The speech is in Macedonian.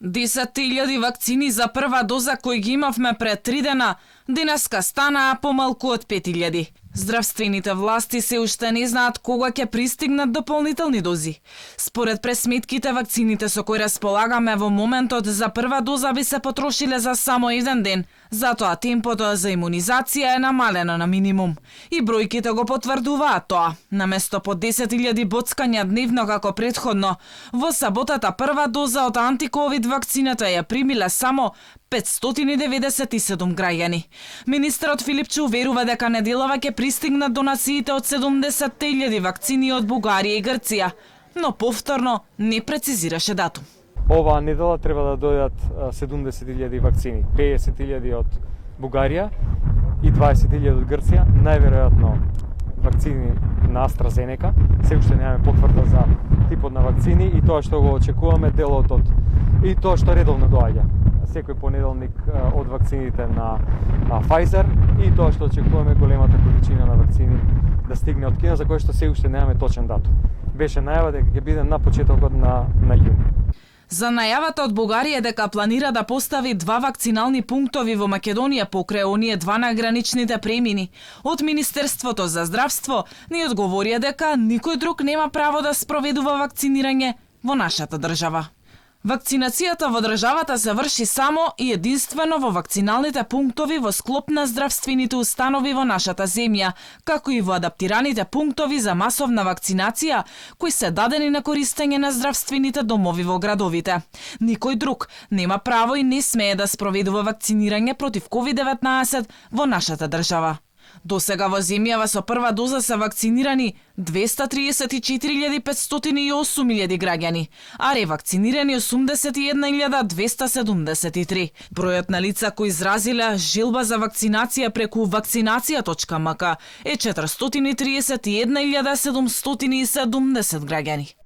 10.000 вакцини за прва доза кои ги имавме пред 3 дена, денеска станаа помалку од 5.000. Здравствените власти се уште не знаат кога ќе пристигнат дополнителни дози. Според пресметките, вакцините со кои располагаме во моментот за прва доза би се потрошиле за само еден ден, затоа темпото за имунизација е намалено на минимум. И бројките го потврдуваат тоа. Наместо по 10.000 боцкања дневно како предходно, во саботата прва доза од антиковид вакцината ја примиле само 597 граѓани. Министерот Филипче уверува дека неделава ќе пристигнат донациите од 70.000 вакцини од Бугарија и Грција, но повторно не прецизираше датум. Оваа недела треба да дојдат 70.000 вакцини, 50.000 од Бугарија и 20.000 од Грција, најверојатно вакцини на AstraZeneca. Се уште немаме потврда за типот на вакцини и тоа што го очекуваме делот од и тоа што редовно доаѓа секој понеделник од вакцините на Pfizer и тоа што очекуваме големата количина на вакцини да стигне од Кина, за кој што се уште немаме точен датум. Беше најава дека ќе биде на почетокот на јуни. За најавата од Бугарија дека планира да постави 2 вакцинални пунктови во Македонија покрај оние 2 на граничните премини, од Министерството за здравство ни одговорија дека никој друг нема право да спроведува вакцинирање во нашата држава. Вакцинацијата во државата се врши само и единствено во вакциналните пунктови во склоп на здравствените установи во нашата земја, како и во адаптираните пунктови за масовна вакцинација, кои се дадени на користење на здравствените домови во градовите. Никој друг нема право и не смее да спроведува вакцинирање против COVID-19 во нашата држава. До сега во земјава со прва доза се вакцинирани 234.508 граѓани, а ревакцинирани 81.273. Бројот на лица кои изразиле желба за вакцинација преку вакцинација.мк е 431.770 граѓани.